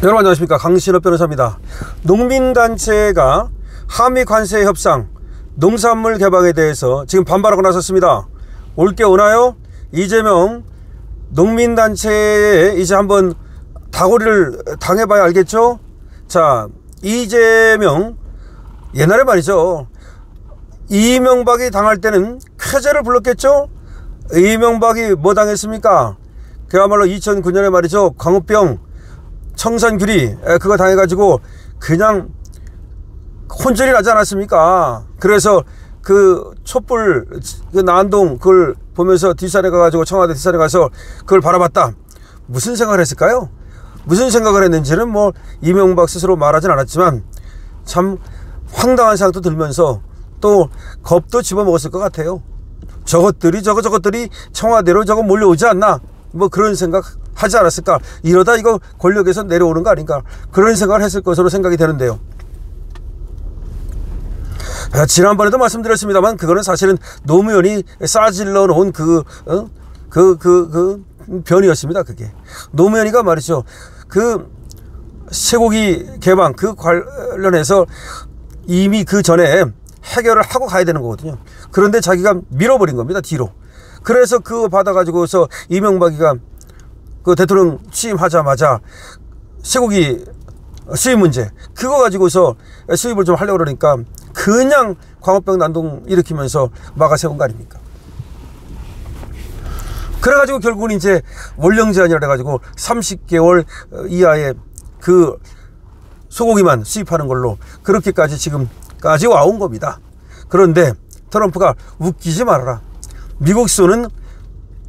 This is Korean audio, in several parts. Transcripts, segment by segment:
여러분 안녕하십니까, 강신업 변호사입니다. 농민단체가 한미관세 협상 농산물 개방에 대해서 지금 반발하고 나섰습니다. 올 게 오나요? 이재명 농민단체에 이제 한번 다고리를 당해봐야 알겠죠? 자, 이재명 옛날에 말이죠, 이명박이 당할 때는 쾌재를 불렀겠죠? 이명박이 뭐 당했습니까? 그야말로 2009년에 말이죠, 광우병 청산규리 그거 당해가지고 그냥 혼쭐이 나지 않았습니까? 그래서 그 촛불 그 난동 그걸 보면서 뒷산에 가가지고, 청와대 뒷산에 가서 그걸 바라봤다. 무슨 생각을 했을까요? 무슨 생각을 했는지는 뭐 이명박 스스로 말하진 않았지만 참 황당한 생각도 들면서 또 겁도 집어먹었을 것 같아요. 저것들이 청와대로 저거 몰려오지 않나, 뭐 그런 생각 하지 않았을까. 이러다 이거 권력에서 내려오는 거 아닌가, 그런 생각을 했을 것으로 생각이 되는데요. 지난번에도 말씀드렸습니다만 그거는 사실은 노무현이 싸질러 놓은 그 변이었습니다. 그게 노무현이가 말이죠, 그 쇠고기 개방 그 관련해서 이미 그 전에 해결을 하고 가야 되는 거거든요. 그런데 자기가 밀어버린 겁니다, 뒤로. 그래서 그거 받아가지고서 이명박이가 그 대통령 취임하자마자 쇠고기 수입 문제 그거 가지고서 수입을 좀 하려고 그러니까 그냥 광우병 난동 일으키면서 막아세운 거 아닙니까? 그래가지고 결국은 이제 원령 제한이라 해가지고 30개월 이하의 그 소고기만 수입하는 걸로 그렇게까지 지금까지 와온 겁니다. 그런데 트럼프가 웃기지 말아라, 미국 수는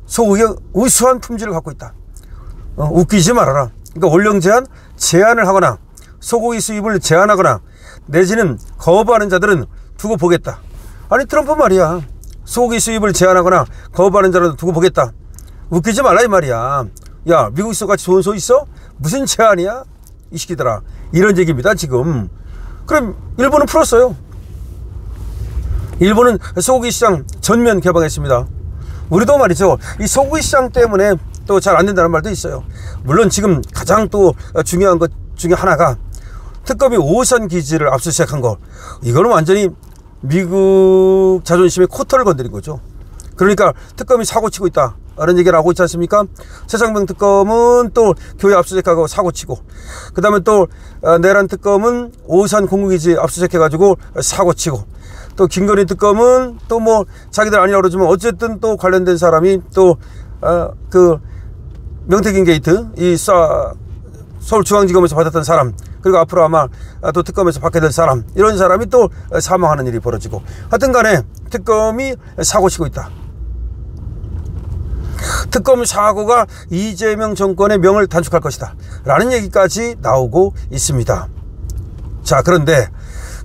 소고기가 우수한 품질을 갖고 있다, 웃기지 말아라. 그러니까 원령 제한을 하거나 소고기 수입을 제한하거나 내지는 거부하는 자들은 두고 보겠다. 아니 트럼프 말이야, 소고기 수입을 제한하거나 거부하는 자들은 두고 보겠다. 웃기지 말라 이 말이야. 야, 미국 수같이 좋은 소 있어? 무슨 제한이야 이 시기들아, 이런 얘기입니다 지금. 그럼 일본은 풀었어요. 일본은 소고기 시장 전면 개방했습니다. 우리도 말이죠, 이 소고기 시장 때문에 또 잘 안 된다는 말도 있어요. 물론 지금 가장 또 중요한 것 중에 하나가 특검이 오산 기지를 압수수색한 거, 이거는 완전히 미국 자존심의 코털을 건드린 거죠. 그러니까 특검이 사고치고 있다 라는 얘기를 하고 있지 않습니까? 최상병 특검은 또 교회 압수수색하고 사고치고, 그 다음에 또 내란 특검은 오산 공군기지 압수수색해가지고 사고치고, 또 김건희 특검은 또 뭐 자기들 아니라고 그러지만 어쨌든 또 관련된 사람이 또 그 명태균 게이트 이 서울중앙지검에서 받았던 사람, 그리고 앞으로 아마 또 특검에서 받게 될 사람, 이런 사람이 또 사망하는 일이 벌어지고, 하여튼 간에 특검이 사고치고 있다. 특검 사고가 이재명 정권의 명을 단축할 것이다 라는 얘기까지 나오고 있습니다. 자, 그런데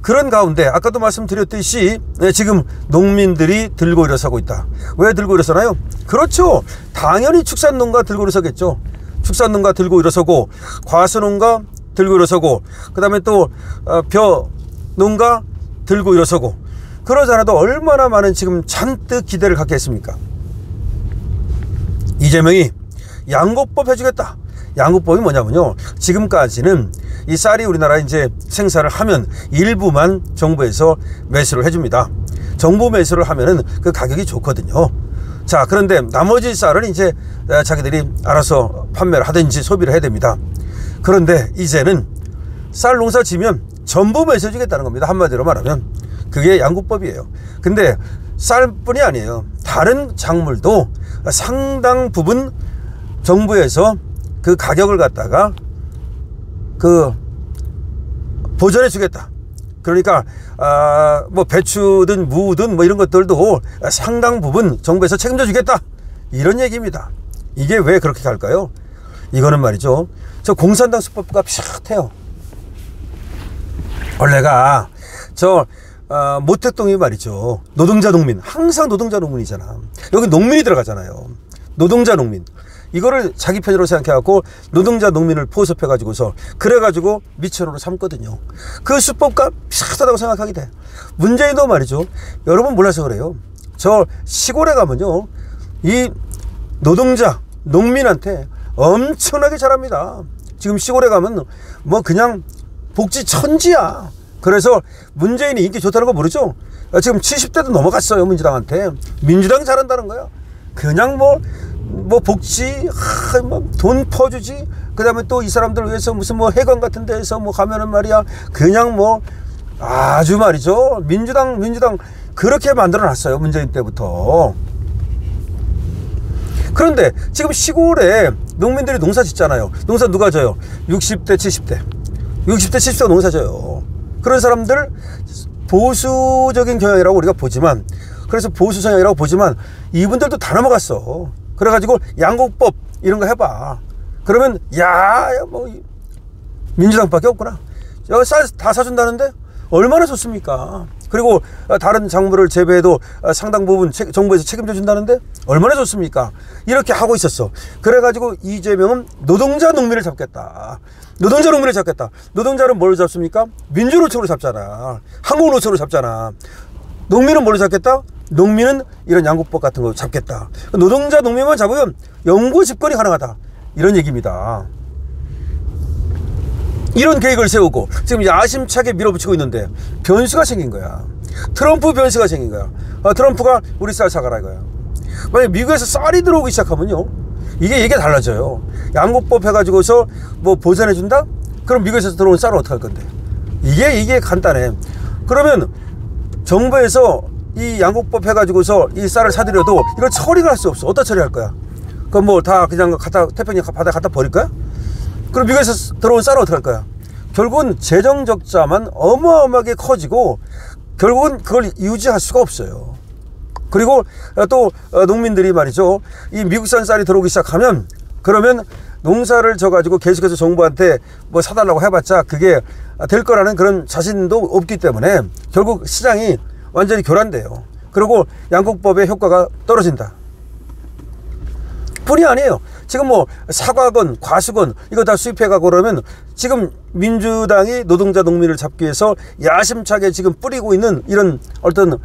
그런 가운데 아까도 말씀드렸듯이 지금 농민들이 들고 일어서고 있다. 왜 들고 일어서나요? 그렇죠, 당연히 축산농가 들고 일어서겠죠. 축산농가 들고 일어서고, 과수농가 들고 일어서고, 그 다음에 또 벼농가 들고 일어서고, 그러지 않아도 얼마나 많은 지금 잔뜩 기대를 갖게 했습니까? 이재명이 양곡법 해주겠다. 양곡법이 뭐냐면요, 지금까지는 이 쌀이 우리나라에 이제 생산을 하면 일부만 정부에서 매수를 해줍니다. 정부 매수를 하면은 그 가격이 좋거든요. 자, 그런데 나머지 쌀은 이제 자기들이 알아서 판매를 하든지 소비를 해야 됩니다. 그런데 이제는 쌀 농사 지면 전부 매수해주겠다는 겁니다. 한마디로 말하면 그게 양곡법이에요. 근데 쌀뿐이 아니에요, 다른 작물도 상당 부분 정부에서 그 가격을 갖다가 그 보전해 주겠다. 그러니까 뭐 배추든 무든 뭐 이런 것들도 상당 부분 정부에서 책임져 주겠다, 이런 얘기입니다. 이게 왜 그렇게 갈까요? 이거는 말이죠, 저 공산당 수법과 비슷해요. 원래가 저 모택동이 말이죠, 노동자 농민, 항상 노동자 농민이잖아. 여기 농민이 들어가잖아요. 노동자 농민, 이거를 자기 편으로 생각해갖고 노동자 농민을 포섭해가지고서 그래가지고 미천으로 삼거든요. 그 수법과 비슷하다고 생각하게 돼. 문재인도 말이죠, 여러분 몰라서 그래요, 저 시골에 가면요 이 노동자 농민한테 엄청나게 잘합니다. 지금 시골에 가면 뭐 그냥 복지 천지야. 그래서 문재인이 인기 좋다는 거 모르죠? 지금 70대도 넘어갔어요, 민주당한테. 민주당이 잘한다는 거야. 그냥 뭐 복지, 뭐 돈 퍼주지. 그 다음에 또 이 사람들 위해서 무슨 뭐 해관 같은 데에서 뭐 가면은 말이야. 그냥 뭐 아주 말이죠. 민주당 그렇게 만들어 놨어요, 문재인 때부터. 그런데 지금 시골에 농민들이 농사 짓잖아요. 농사 누가 져요? 60대, 70대. 60대, 70대가 농사 져요. 그런 사람들 보수적인 경향이라고 우리가 보지만, 그래서 보수 성향이라고 보지만 이분들도 다 넘어갔어. 그래가지고 양곡법 이런 거 해봐. 그러면 뭐 민주당밖에 없구나. 여기 쌀 다 사준다는데 얼마나 좋습니까? 그리고 다른 작물을 재배해도 상당 부분 정부에서 책임져 준다는데 얼마나 좋습니까? 이렇게 하고 있었어. 그래가지고 이재명은 노동자 농민을 잡겠다. 노동자 농민을 잡겠다. 노동자는 뭘 잡습니까? 민주노총으로 잡잖아. 한국노총으로 잡잖아. 농민은 뭘로 잡겠다? 농민은 이런 양곡법 같은 거 잡겠다. 노동자 농민만 잡으면 영구 집권이 가능하다. 이런 얘기입니다. 이런 계획을 세우고 지금 야심차게 밀어붙이고 있는데 변수가 생긴 거야. 트럼프 변수가 생긴 거야. 트럼프가 우리 쌀 사가라 이거야. 만약 미국에서 쌀이 들어오기 시작하면요, 이게 얘기가 달라져요. 양곡법 해가지고서 뭐 보전해준다? 그럼 미국에서 들어온 쌀은 어떡할 건데? 이게 간단해. 그러면 정부에서 이 양곡법 해가지고서 이 쌀을 사들여도 이걸 처리를 할 수 없어. 어디다 처리할 거야? 그럼 뭐 다 그냥 태평양 바다에 갖다 버릴 거야? 그럼 미국에서 들어온 쌀은 어떡할 거야? 결국은 재정 적자만 어마어마하게 커지고 결국은 그걸 유지할 수가 없어요. 그리고 또 농민들이 말이죠, 이 미국산 쌀이 들어오기 시작하면 그러면 농사를 져가지고 계속해서 정부한테 뭐 사달라고 해봤자 그게 될 거라는 그런 자신도 없기 때문에 결국 시장이 완전히 교란돼요. 그리고 양곡법의 효과가 떨어진다 뿐이 아니에요. 지금 뭐 사과건 과수건 이거 다 수입해가고 그러면 지금 민주당이 노동자 농민을 잡기 위해서 야심차게 지금 뿌리고 있는 이런 어떤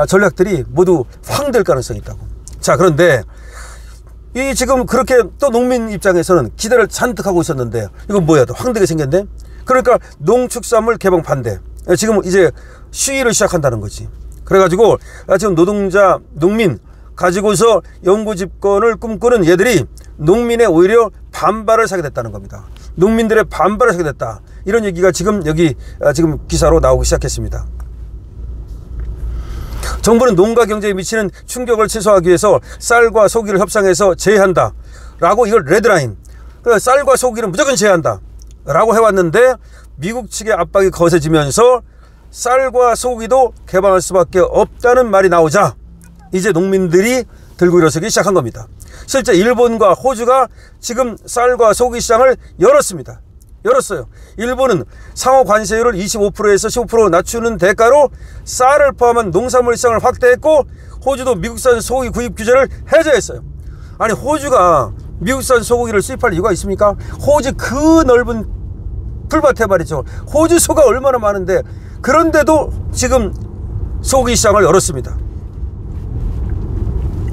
전략들이 모두 황될 가능성이 있다고. 자, 그런데 이 지금 그렇게 또 농민 입장에서는 기대를 잔뜩 하고 있었는데 이건 뭐야, 또 황되게 생겼네. 그러니까 농축산물 개방 반대. 지금 이제 시위를 시작한다는 거지. 그래가지고 지금 노동자 농민 가지고서 영구 집권을 꿈꾸는 얘들이 농민의 오히려 반발을 사게 됐다는 겁니다. 농민들의 반발을 사게 됐다. 이런 얘기가 지금 여기 지금 기사로 나오기 시작했습니다. 정부는 농가 경제에 미치는 충격을 최소화하기 위해서 쌀과 소고기를 협상해서 제외한다 라고, 이걸 레드라인, 쌀과 소고기는 무조건 제외한다 라고 해왔는데 미국 측의 압박이 거세지면서 쌀과 소고기도 개방할 수밖에 없다는 말이 나오자 이제 농민들이 들고 일어서기 시작한 겁니다. 실제 일본과 호주가 지금 쌀과 소고기 시장을 열었어요. 일본은 상호 관세율을 25%에서 15% 낮추는 대가로 쌀을 포함한 농산물 시장을 확대했고, 호주도 미국산 소고기 구입 규제를 해제했어요. 아니, 호주가 미국산 소고기를 수입할 이유가 있습니까? 호주 그 넓은 풀밭에 말이죠. 호주 소가 얼마나 많은데, 그런데도 지금 소고기 시장을 열었습니다.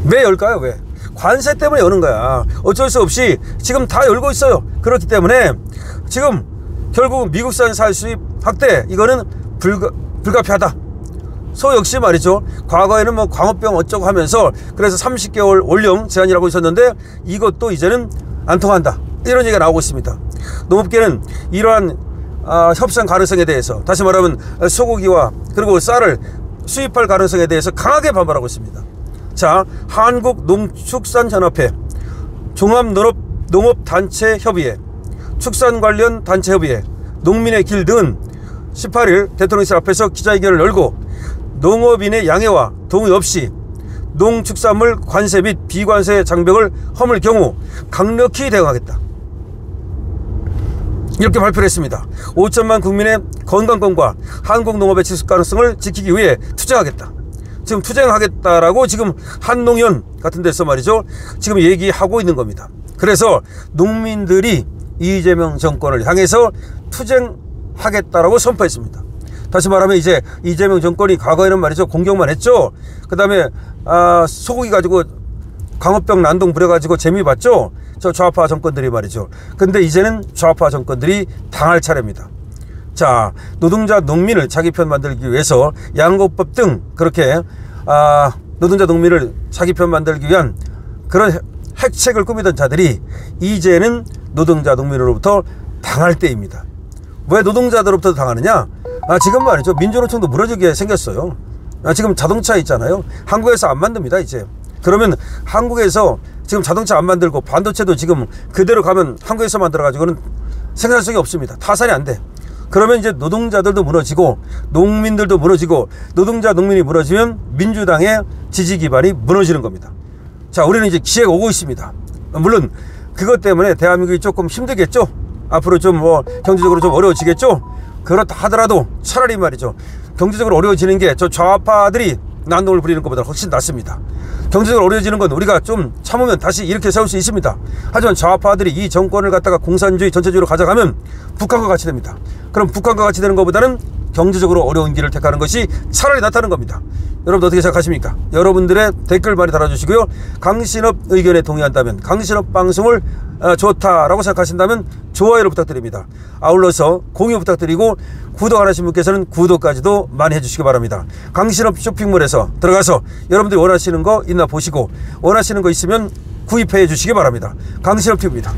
왜 열까요? 왜? 관세 때문에 여는 거야. 어쩔 수 없이 지금 다 열고 있어요. 그렇기 때문에 지금 결국 미국산 쌀 수입 확대, 이거는 불가피하다. 소 역시 말이죠, 과거에는 뭐 광우병 어쩌고 하면서 그래서 30개월 올령 제한이라고 있었는데 이것도 이제는 안 통한다, 이런 얘기가 나오고 있습니다. 농업계는 이러한 협상 가능성에 대해서, 다시 말하면 소고기와 그리고 쌀을 수입할 가능성에 대해서 강하게 반발하고 있습니다. 자, 한국농축산연합회, 종합농업단체협의회, 축산 관련 단체협의회, 농민의 길 등은 18일 대통령실 앞에서 기자회견을 열고 농업인의 양해와 동의 없이 농축산물 관세 및 비관세 장벽을 허물 경우 강력히 대응하겠다, 이렇게 발표를 했습니다. 5천만 국민의 건강권과 한국 농업의 지속 가능성을 지키기 위해 투쟁하겠다. 지금 투쟁하겠다라고 지금 한농연 같은 데서 말이죠, 지금 얘기하고 있는 겁니다. 그래서 농민들이 이재명 정권을 향해서 투쟁하겠다라고 선포했습니다. 다시 말하면 이제 이재명 정권이 과거에는 말이죠, 공격만 했죠. 그 다음에 소고기 가지고 광우병 난동 부려가지고 재미 봤죠. 저 좌파 정권들이 말이죠. 근데 이제는 좌파 정권들이 당할 차례입니다. 자, 노동자 농민을 자기 편 만들기 위해서 양곡법 등 그렇게 노동자 농민을 자기 편 만들기 위한 그런 핵책을 꾸미던 자들이 이제는 노동자 농민으로부터 당할 때입니다. 왜 노동자들로부터 당하느냐? 지금 말이죠. 민주노총도 무너지게 생겼어요. 지금 자동차 있잖아요. 한국에서 안 만듭니다, 이제. 그러면 한국에서 지금 자동차 안 만들고 반도체도 지금 그대로 가면 한국에서 만들어가지고는 생산성이 없습니다. 타산이 안 돼. 그러면 이제 노동자들도 무너지고 농민들도 무너지고 노동자 농민이 무너지면 민주당의 지지 기반이 무너지는 겁니다. 자, 우리는 이제 기회가 오고 있습니다. 물론 그것 때문에 대한민국이 조금 힘들겠죠. 앞으로 좀 경제적으로 좀 어려워지겠죠. 그렇다 하더라도 차라리 말이죠, 경제적으로 어려워지는 게 저 좌파들이 난동을 부리는 것보다 훨씬 낫습니다. 경제적으로 어려워지는 건 우리가 좀 참으면 다시 이렇게 세울 수 있습니다. 하지만 좌파들이 이 정권을 갖다가 공산주의 전체적으로 가져가면 북한과 같이 됩니다. 그럼 북한과 같이 되는 것보다는 경제적으로 어려운 길을 택하는 것이 차라리 낫다는 겁니다. 여러분 어떻게 생각하십니까? 여러분들의 댓글 많이 달아주시고요. 강신업 의견에 동의한다면, 강신업 방송을 좋다라고 생각하신다면 좋아요를 부탁드립니다. 아울러서 공유 부탁드리고 구독 안 하신 분께서는 구독까지도 많이 해주시기 바랍니다. 강신업 쇼핑몰에서 들어가서 여러분들이 원하시는 거 있나 보시고 원하시는 거 있으면 구입해 주시기 바랍니다. 강신업 TV입니다.